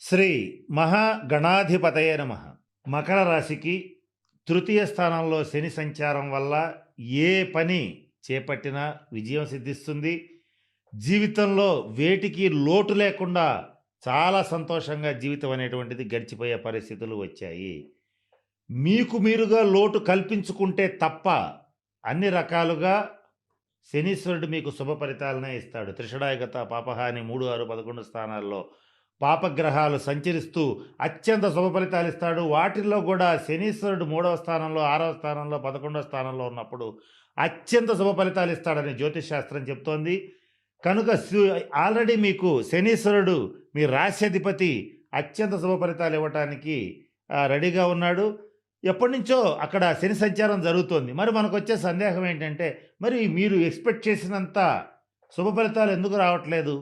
శ్రీ మహాగణాధిపతయే నమః. మకర రాశికి తృతీయ స్థానంలో శని సంచారం వల్ల ఏ పని చేపట్టినా విజయం సిద్ధిస్తుంది. జీవితంలో వేటికి లోటు లేకుండా చాలా సంతోషంగా జీవితం అనేటువంటిది గడిచిపోయే పరిస్థితులు వచ్చాయి. మీకు మీరుగా లోటు కల్పించుకుంటే తప్ప అన్ని రకాలుగా శనీశ్వరుడు మీకు శుభ ఫలితాలనే ఇస్తాడు. త్రిషడాయగత పాపహాని 3, 6, 11 స్థానాల్లో పాపగ్రహాలు సంచరిస్తూ అత్యంత శుభ ఫలితాలు ఇస్తాడు. వాటిల్లో కూడా శనీశ్వరుడు 3వ స్థానంలో, 6వ స్థానంలో, 11వ స్థానంలో ఉన్నప్పుడు అత్యంత శుభ ఫలితాలు ఇస్తాడని జ్యోతిష్ శాస్త్రం చెప్తోంది. కనుక ఆల్రెడీ మీకు శనీశ్వరుడు మీ రాశ్యాధిపతి అత్యంత శుభ ఫలితాలు ఇవ్వటానికి రెడీగా ఉన్నాడు. ఎప్పటినుంచో అక్కడ శని సంచారం జరుగుతోంది. మరి మనకొచ్చే సందేహం ఏంటంటే, మరి మీరు ఎక్స్‌పెక్ట్ చేసినంత శుభ ఫలితాలు ఎందుకు రావట్లేదు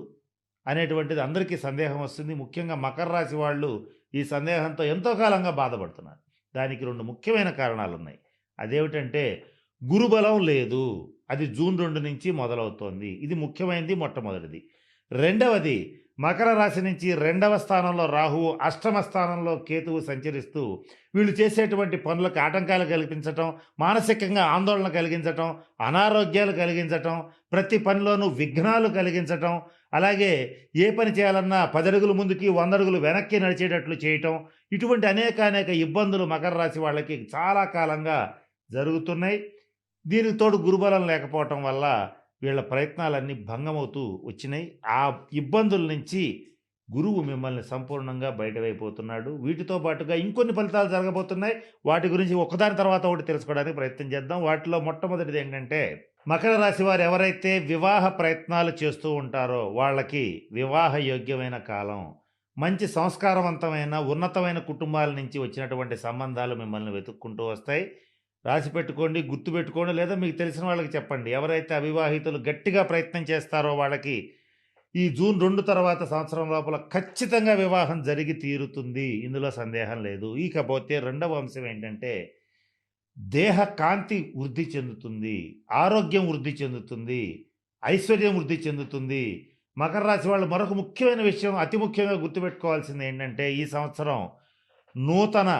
అనేటువంటిది అందరికీ సందేహం వస్తుంది. ముఖ్యంగా మకర రాశి వాళ్ళు ఈ సందేహంతో ఎంతో కాలంగా బాధపడుతున్నారు. దానికి 2 ముఖ్యమైన కారణాలున్నాయి. అదేమిటంటే గురుబలం లేదు. అది జూన్ 2 నుంచి మొదలవుతోంది. ఇది ముఖ్యమైనది, మొట్టమొదటిది. రెండవది మకర రాశి నుంచి 2వ స్థానంలో రాహువు, అష్టమ స్థానంలో కేతువు సంచరిస్తూ వీళ్ళు చేసేటువంటి పనులకు ఆటంకాలు కల్పించటం, మానసికంగా ఆందోళన కలిగించటం, అనారోగ్యాలు కలిగించటం, ప్రతి పనిలోనూ విఘ్నాలు కలిగించటం, అలాగే ఏ పని చేయాలన్నా 10 అడుగులు ముందుకి 100 అడుగులు వెనక్కి నడిచేటట్లు చేయటం, ఇటువంటి అనేక ఇబ్బందులు మకర రాశి వాళ్ళకి చాలా కాలంగా జరుగుతున్నాయి. దీనికి తోడు గురుబలం లేకపోవటం వల్ల వీళ్ళ ప్రయత్నాలన్నీ భంగమవుతూ వచ్చినాయి. ఆ ఇబ్బందుల నుంచి గురువు మిమ్మల్ని సంపూర్ణంగా బయటవైపోతున్నాడు. వీటితో పాటుగా ఇంకొన్ని ఫలితాలు జరగబోతున్నాయి. వాటి గురించి ఒకదాని తర్వాత ఒకటి తెలుసుకోవడానికి ప్రయత్నం చేద్దాం. వాటిలో మొట్టమొదటిది ఏంటంటే, మకర రాశి వారు ఎవరైతే వివాహ ప్రయత్నాలు చేస్తూ ఉంటారో వాళ్ళకి వివాహ యోగ్యమైన కాలం. మంచి సంస్కారవంతమైన ఉన్నతమైన కుటుంబాల నుంచి వచ్చినటువంటి సంబంధాలు మిమ్మల్ని వెతుక్కుంటూ వస్తాయి. రాసి పెట్టుకోండి, గుర్తుపెట్టుకోండి, లేదా మీకు తెలిసిన వాళ్ళకి చెప్పండి. ఎవరైతే అవివాహితులు గట్టిగా ప్రయత్నం చేస్తారో వాళ్ళకి ఈ జూన్ 2 తర్వాత సంవత్సరం లోపల ఖచ్చితంగా వివాహం జరిగి తీరుతుంది. ఇందులో సందేహం లేదు. ఇకపోతే రెండవ అంశం ఏంటంటే, దేహ కాంతి వృద్ధి చెందుతుంది, ఆరోగ్యం వృద్ధి చెందుతుంది, ఐశ్వర్యం వృద్ధి చెందుతుంది. మకర రాశి వాళ్ళు మరొక ముఖ్యమైన విషయం, అతి ముఖ్యంగా గుర్తుపెట్టుకోవాల్సింది ఏంటంటే, ఈ సంవత్సరం నూతన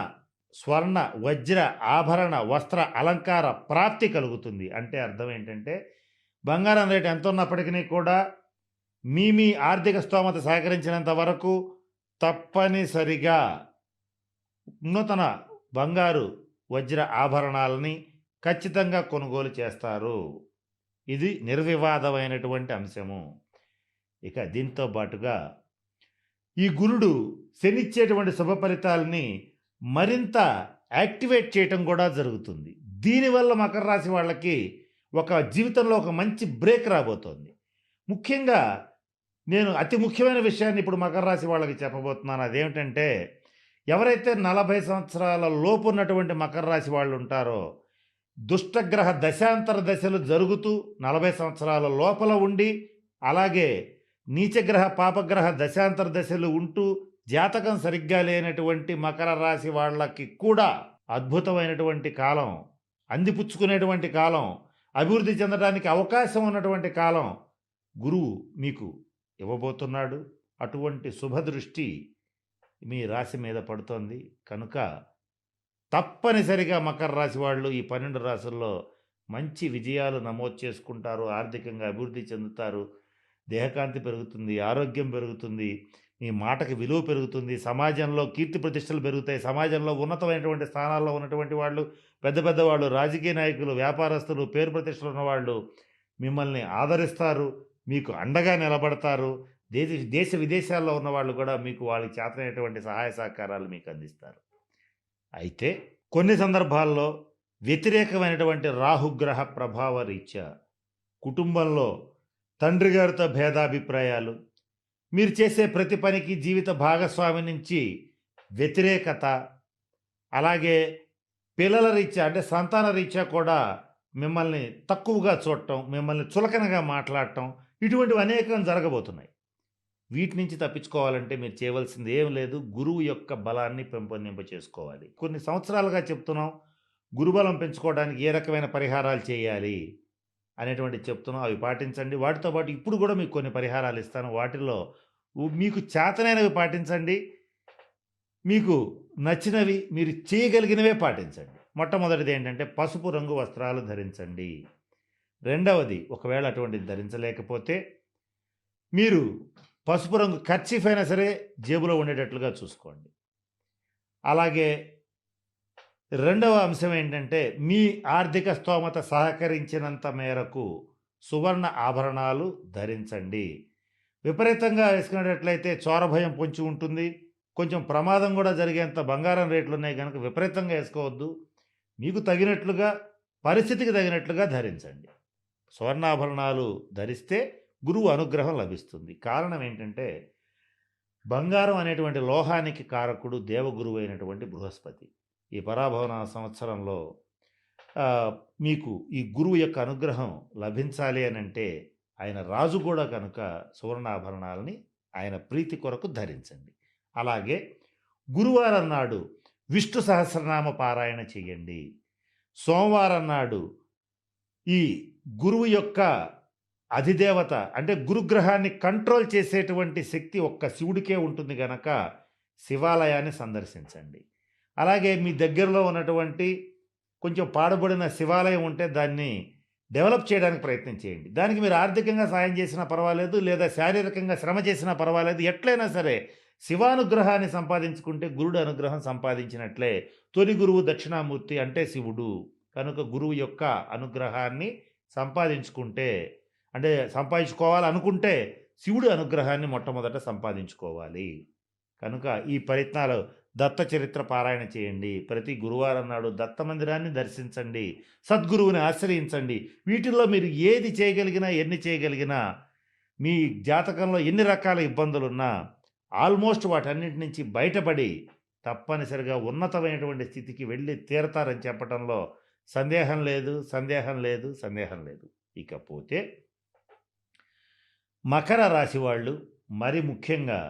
స్వర్ణ, వజ్ర, ఆభరణ, వస్త్ర, అలంకార ప్రాప్తి కలుగుతుంది. అంటే అర్థం ఏంటంటే, బంగారం రేటు ఎంత ఉన్నప్పటికీ కూడా మీ ఆర్థిక స్తోమత సహకరించినంత వరకు తప్పనిసరిగా నూతన బంగారు, వజ్ర ఆభరణాలని ఖచ్చితంగా కొనుగోలు చేస్తారు. ఇది నిర్వివాదమైనటువంటి అంశము. ఇక దీంతో పాటుగా ఈ గురుడు శనిచ్చేటువంటి శుభ ఫలితాలని మరింత యాక్టివేట్ చేయటం కూడా జరుగుతుంది. దీనివల్ల మకర రాశి వాళ్ళకి ఒక జీవితంలో ఒక మంచి బ్రేక్ రాబోతోంది. ముఖ్యంగా నేను అతి ముఖ్యమైన విషయాన్ని ఇప్పుడు మకర రాశి వాళ్ళకి చెప్పబోతున్నాను. అదేమిటంటే, ఎవరైతే 40 సంవత్సరాల లోపు ఉన్నటువంటి మకర రాశి వాళ్ళు ఉంటారో, దుష్టగ్రహ దశాంతర దశలు జరుగుతూ 40 సంవత్సరాల లోపల ఉండి, అలాగే నీచగ్రహ పాపగ్రహ దశాంతర దశలు ఉంటూ జాతకం సరిగ్గా లేనటువంటి మకర రాశి వాళ్ళకి కూడా అద్భుతమైనటువంటి కాలం, అందిపుచ్చుకునేటువంటి కాలం, అభివృద్ధి చెందడానికి అవకాశం ఉన్నటువంటి కాలం గురువు మీకు ఇవ్వబోతున్నాడు. అటువంటి శుభదృష్టి మీ రాశి మీద పడుతోంది. కనుక తప్పనిసరిగా మకర రాశి వాళ్ళు ఈ 12 రాశుల్లో మంచి విజయాలు నమోదు చేసుకుంటారు. ఆర్థికంగా అభివృద్ధి చెందుతారు. దేహకాంతి పెరుగుతుంది, ఆరోగ్యం పెరుగుతుంది, మీ మాటకి విలువ పెరుగుతుంది, సమాజంలో కీర్తి ప్రతిష్టలు పెరుగుతాయి. సమాజంలో ఉన్నతమైనటువంటి స్థానాల్లో ఉన్నటువంటి వాళ్ళు, పెద్ద వాళ్ళు, రాజకీయ నాయకులు, వ్యాపారస్తులు, పేరు ప్రతిష్టలు ఉన్నవాళ్ళు మిమ్మల్ని ఆదరిస్తారు, మీకు అండగా నిలబడతారు. దేశ విదేశాల్లో ఉన్నవాళ్ళు కూడా మీకు వాళ్ళకి చేతనైనటువంటి సహాయ సహకారాలు మీకు అందిస్తారు. అయితే కొన్ని సందర్భాల్లో వ్యతిరేకమైనటువంటి రాహుగ్రహ ప్రభావ రీత్యా కుటుంబంలో తండ్రి గారితో భేదాభిప్రాయాలు, మీరు చేసే ప్రతి పనికి జీవిత భాగస్వామి నుంచి వ్యతిరేకత, అలాగే పిల్లల రీత్యా అంటే సంతాన రీత్యా కూడా మిమ్మల్ని తక్కువగా చూడటం, మిమ్మల్ని చులకనగా మాట్లాడటం, ఇటువంటివి అనేకం జరగబోతున్నాయి. వీటి నుంచి తప్పించుకోవాలంటే మీరు చేయవలసింది ఏం లేదు, గురువు యొక్క బలాన్ని పెంపొందింప చేసుకోవాలి. కొన్ని సంవత్సరాలుగా చెప్తున్నాం, గురుబలం పెంచుకోవడానికి ఏ రకమైన పరిహారాలు చేయాలి అనేటువంటిది చెప్తున్నాం. అవి పాటించండి. వాటితో పాటు ఇప్పుడు కూడా మీకు కొన్ని పరిహారాలు ఇస్తాను. వాటిల్లో మీకు చేతనైనవి పాటించండి. మీకు నచ్చినవి మీరు చేయగలిగినవే పాటించండి. మొట్టమొదటిది ఏంటంటే పసుపు రంగు వస్త్రాలు ధరించండి. రెండవది ఒకవేళ అటువంటిది ధరించలేకపోతే మీరు పసుపు రంగు కర్చీఫ్ అయినా సరే జేబులో ఉండేటట్లుగా చూసుకోండి. అలాగే రెండవ అంశం ఏంటంటే మీ ఆర్థిక స్తోమత సహకరించినంత మేరకు సువర్ణ ఆభరణాలు ధరించండి. విపరీతంగా వేసుకునేటట్లయితే చోర భయం పొంచి ఉంటుంది. కొంచెం ప్రమాదం కూడా జరిగేంత బంగారం రేట్లు ఉన్నాయి కనుక విపరీతంగా వేసుకోవద్దు. మీకు తగినట్లుగా పరిస్థితికి తగినట్లుగా ధరించండి. సువర్ణాభరణాలు ధరిస్తే గురువు అనుగ్రహం లభిస్తుంది. కారణం ఏంటంటే బంగారం అనేటువంటి లోహానికి కారకుడు దేవగురువు అయినటువంటి బృహస్పతి. ఈ పరాభవన సంవత్సరంలో మీకు ఈ గురువు యొక్క అనుగ్రహం లభించాలి అని అంటే ఆయన రాజు కూడా కనుక సువర్ణాభరణాలని ఆయన ప్రీతి కొరకు ధరించండి. అలాగే గురువారం నాడు విష్ణు సహస్రనామ పారాయణ చేయండి. సోమవారం నాడు ఈ గురువు యొక్క అధిదేవత అంటే గురుగ్రహాన్ని కంట్రోల్ చేసేటువంటి శక్తి ఒక్క శివుడికే ఉంటుంది గనక శివాలయాన్ని సందర్శించండి. అలాగే మీ దగ్గరలో ఉన్నటువంటి కొంచెం పాడుబడిన శివాలయం ఉంటే దాన్ని డెవలప్ చేయడానికి ప్రయత్నం చేయండి. దానికి మీరు ఆర్థికంగా సాయం చేసినా పర్వాలేదు, లేదా శారీరకంగా శ్రమ చేసినా పర్వాలేదు. ఎట్లయినా సరే శివానుగ్రహాన్ని సంపాదించుకుంటే గురుడు అనుగ్రహం సంపాదించినట్లే. తొలి గురువు దక్షిణామూర్తి అంటే శివుడు కనుక గురువు యొక్క అనుగ్రహాన్ని సంపాదించుకుంటే అంటే సంపాదించుకోవాలనుకుంటే శివుడి అనుగ్రహాన్ని మొట్టమొదట సంపాదించుకోవాలి. కనుక ఈ ప్రయత్నాలు దత్త చరిత్ర పారాయణ చేయండి. ప్రతి గురువారం నాడు దత్త మందిరాన్ని దర్శించండి. సద్గురువుని ఆశ్రయించండి. వీటిల్లో మీరు ఏది చేయగలిగినా ఎన్ని చేయగలిగినా మీ జాతకంలో ఎన్ని రకాల ఇబ్బందులున్నా ఆల్మోస్ట్ వాటన్నిటి నుంచి బయటపడి తప్పనిసరిగా ఉన్నతమైనటువంటి స్థితికి వెళ్ళి తీరతారని చెప్పడంలో సందేహం లేదు, సందేహం లేదు, సందేహం లేదు. ఇకపోతే మకర రాశి వాళ్ళు మరి ముఖ్యంగా